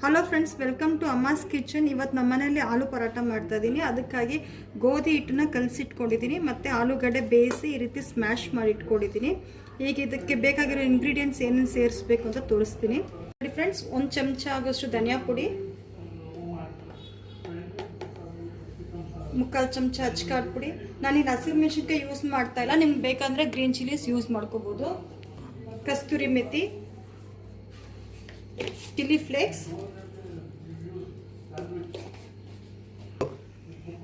Hello friends, welcome to Amma's kitchen. ಇವತ್ತು ನಮ್ಮ ಮನೆಯಲ್ಲಿ ಆಲೂ ಪರಾಟ ಮಾಡ್ತಾ ಇದ್ದೀನಿ. ಅದಕ್ಕಾಗಿ ಗೋಧಿ ಹಿಟ್ಟನ್ನ ಕಲಸಿಟ್ಕೊಂಡಿದ್ದೀನಿ ಮತ್ತು ಆಲೂಗಡ್ಡೆ ಬೇಯಿಸಿ ಈ ರೀತಿ ಸ್ಮ್ಯಾಶ್ ಮಾಡಿ ಇಟ್ಕೊಂಡಿದ್ದೀನಿ. ಈಗ ಇದಕ್ಕೆ ಬೇಕಾಗಿರೋ ಇಂಗ್ರೀಡಿಯೆಂಟ್ಸ್ ಏನೇನು ಸೇರಿಸ್ಬೇಕು ಅಂತ ತೋರಿಸ್ತೀನಿ ನೋಡಿ ಫ್ರೆಂಡ್ಸ್. 1 ಚಮಚ ಆಗೋಷ್ಟು ಧನಿಯಾ ಪುಡಿ, 3/4 ಚಮಚ ಅಚ್ಕಾರದ ಪುಡಿ. ನಾನೀಗ ಹಸಿಮೆಣಸಿನ್ಕಾಯಿ ಯೂಸ್ ಮಾಡ್ತಾ ಇಲ್ಲ, ನಿಮ್ಗೆ ಬೇಕಂದರೆ ಗ್ರೀನ್ ಚಿಲ್ಲೀಸ್ ಯೂಸ್ ಮಾಡ್ಕೋಬೋದು. ಕಸ್ತೂರಿ ಮೆಥಿ, ಚಿಲ್ಲಿ ಫ್ಲೇಕ್ಸ್,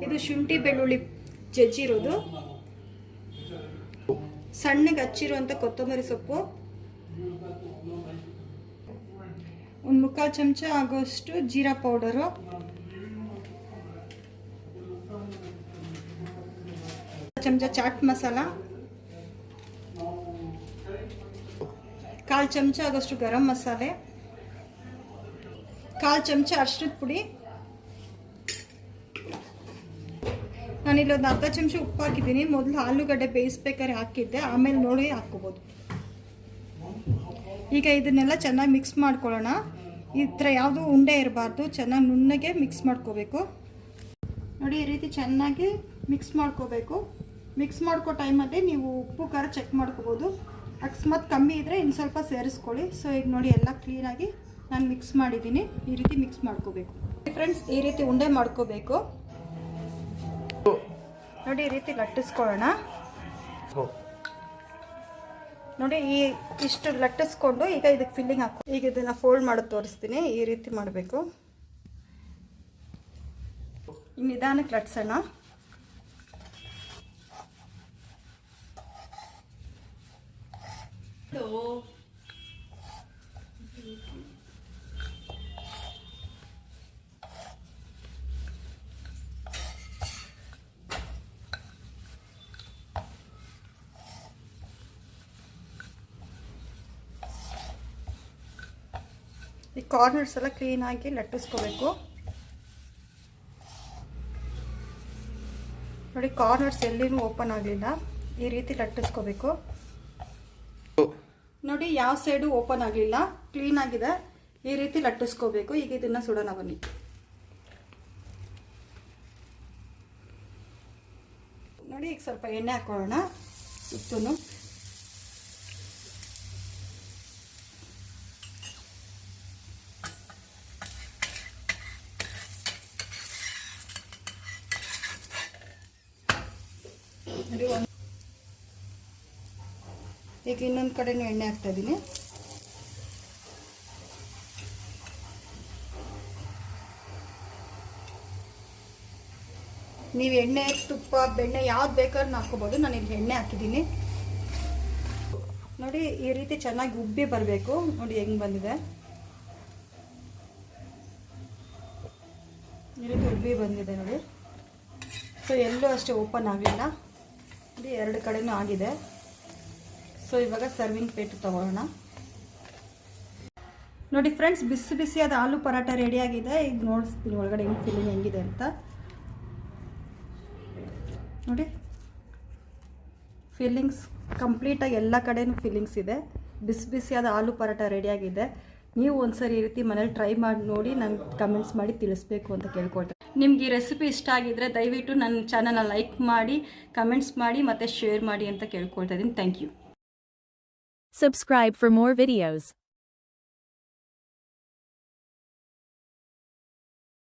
ಇದು ಶುಂಠಿ ಬೆಳ್ಳುಳ್ಳಿ ಜಜ್ಜಿರೋದು, ಸಣ್ಣಗೆ ಹಚ್ಚಿರುವಂಥ ಕೊತ್ತಂಬರಿ ಸೊಪ್ಪು, 1/4 ಚಮಚ ಆಗೋಷ್ಟು ಜೀರಾ ಪೌಡರು, ಚಮಚ ಚಾಟ್ ಮಸಾಲ, 1/4 ಚಮಚ ಆಗೋಷ್ಟು ಗರಂ ಮಸಾಲೆ, 1/4 ಚಮಚ ಅರಿಶಿಣದ ಪುಡಿ. ನಾನಿಲ್ಲಿ ಒಂದು ಅರ್ಧ ಚಮಚ ಉಪ್ಪು ಹಾಕಿದ್ದೀನಿ. ಮೊದಲು ಆಲೂಗಡ್ಡೆ ಬೇಯಿಸ್ಬೇಕಾದ್ರೆ ಹಾಕಿದ್ದೆ, ಆಮೇಲೆ ನೋಡಿ ಹಾಕ್ಕೋಬೋದು. ಈಗ ಇದನ್ನೆಲ್ಲ ಚೆನ್ನಾಗಿ ಮಿಕ್ಸ್ ಮಾಡ್ಕೊಳ್ಳೋಣ. ಈ ಥರ ಯಾವುದೂ ಉಂಡೆ ಇರಬಾರ್ದು, ಚೆನ್ನಾಗಿ ನುಣ್ಣಗೆ ಮಿಕ್ಸ್ ಮಾಡ್ಕೋಬೇಕು ನೋಡಿ. ಈ ರೀತಿ ಚೆನ್ನಾಗಿ ಮಿಕ್ಸ್ ಮಾಡ್ಕೋಬೇಕು. ಮಿಕ್ಸ್ ಮಾಡ್ಕೋ ಟೈಮಲ್ಲಿ ನೀವು ಉಪ್ಪು ಖಾರ ಚೆಕ್ ಮಾಡ್ಕೋಬೋದು. ಅಕಸ್ಮಾತ್ ಕಮ್ಮಿ ಇದ್ದರೆ ಇನ್ನು ಸ್ವಲ್ಪ ಸೇರಿಸ್ಕೊಳ್ಳಿ. ಸೊ ಈಗ ನೋಡಿ ಎಲ್ಲ ಕ್ಲೀನಾಗಿ ನಾನು ಮಿಕ್ಸ್ ಮಾಡಿದ್ದೀನಿ. ಈ ರೀತಿ ಮಿಕ್ಸ್ ಮಾಡ್ಕೋಬೇಕು ಫ್ರೆಂಡ್ಸ್. ಈ ರೀತಿ ಉಂಡೆ ಮಾಡ್ಕೋಬೇಕು ನೋಡಿ. ಈ ರೀತಿ ಲಟ್ಟಿಸ್ಕೊಳ್ಳೋಣ ನೋಡಿ. ಇಷ್ಟು ಲಟ್ಟಿಸ್ಕೊಂಡು ಈಗ ಇದಕ್ಕೆ ಫಿಲ್ಲಿಂಗ್ ಹಾಕೋ. ಈಗ ಇದನ್ನು ಫೋಲ್ಡ್ ಮಾಡೋದು ತೋರಿಸ್ತೀನಿ. ಈ ರೀತಿ ಮಾಡಬೇಕು. ಈಗ ನಿಧಾನಕ್ಕೆ ಲಟ್ಸೋಣ. ಈ ಕಾರ್ನರ್ಸ್ ಎಲ್ಲ ಕ್ಲೀನಾಗಿ ಲಟ್ಟಿಸ್ಕೋಬೇಕು ನೋಡಿ. ಕಾರ್ನರ್ಸ್ ಎಲ್ಲಿನೂ ಓಪನ್ ಆಗಲಿಲ್ಲ. ಈ ರೀತಿ ಲಟ್ಟಿಸ್ಕೋಬೇಕು ನೋಡಿ. ಯಾವ ಸೈಡು ಓಪನ್ ಆಗಲಿಲ್ಲ, ಕ್ಲೀನ್ ಆಗಿದೆ. ಈ ರೀತಿ ಲಟ್ಟಿಸ್ಕೋಬೇಕು. ಈಗ ಇದನ್ನು ಸುಡೋಣ ಬನ್ನಿ ನೋಡಿ. ಈಗ ಸ್ವಲ್ಪ ಎಣ್ಣೆ ಹಾಕೊಳ್ಳೋಣ ಸುತ್ತೂ. ಈಗ ಇನ್ನೊಂದು ಕಡೆನೂ ಎಣ್ಣೆ ಹಾಕ್ತಾ ಇದ್ದೀನಿ. ನೀವು ಎಣ್ಣೆ, ತುಪ್ಪ, ಬೆಣ್ಣೆ ಯಾವ್ದು ಬೇಕಾದ್ರೂ ಹಾಕ್ಕೋಬೋದು. ನಾನು ಇಲ್ಲಿ ಎಣ್ಣೆ ಹಾಕಿದ್ದೀನಿ ನೋಡಿ. ಈ ರೀತಿ ಚೆನ್ನಾಗಿ ಉಬ್ಬಿ ಬರಬೇಕು ನೋಡಿ. ಹೆಂಗೆ ಬಂದಿದೆ ಈ ರೀತಿ ಉಬ್ಬಿ ಬಂದಿದೆ ನೋಡಿ. ಸೊ ಎಲ್ಲೂ ಅಷ್ಟೇ ಓಪನ್ ಆಗಲಿಲ್ಲ ನೋಡಿ. 2 ಕಡೆನೂ ಆಗಿದೆ. ಸೊ ಇವಾಗ ಸರ್ವಿಂಗ್ ಪ್ಲೇಟ್ ತಗೊಳ್ಳೋಣ ನೋಡಿ ಫ್ರೆಂಡ್ಸ್. ಬಿಸಿ ಬಿಸಿಯಾದ ಆಲೂ ಪರಾಟ ರೆಡಿಯಾಗಿದೆ. ಈಗ ನೋಡಿಸ್ತೀನಿ ಒಳಗಡೆ ಹೆಂಗೆ ಫಿಲ್ಲಿಂಗ್ ಹೆಂಗಿದೆ ಅಂತ ನೋಡಿ. ಫಿಲ್ಲಿಂಗ್ಸ್ ಕಂಪ್ಲೀಟಾಗಿ ಎಲ್ಲ ಕಡೆನೂ ಫಿಲ್ಲಿಂಗ್ಸ್ ಇದೆ. ಬಿಸಿ ಬಿಸಿಯಾದ ಆಲೂ ಪರಾಟ ರೆಡಿಯಾಗಿದೆ. ನೀವು ಒಂದ್ಸರಿ ಈ ರೀತಿ ಮನೇಲಿ ಟ್ರೈ ಮಾಡಿ ನೋಡಿ, ನಂಗೆ ಕಮೆಂಟ್ಸ್ ಮಾಡಿ ತಿಳಿಸ್ಬೇಕು ಅಂತ ಕೇಳ್ಕೊಳ್ತೀನಿ. ನಿಮ್ಗೆ ಈ ರೆಸಿಪಿ ಇಷ್ಟ ಆಗಿದ್ರೆ ದಯವಿಟ್ಟು ನನ್ನ ಚಾನಲ್ನ ಲೈಕ್ ಮಾಡಿ, ಕಮೆಂಟ್ಸ್ ಮಾಡಿ ಮತ್ತು ಶೇರ್ ಮಾಡಿ ಅಂತ ಕೇಳ್ಕೊಳ್ತಾ ಇದ್ದೀನಿ. Thank you. Subscribe for more videos.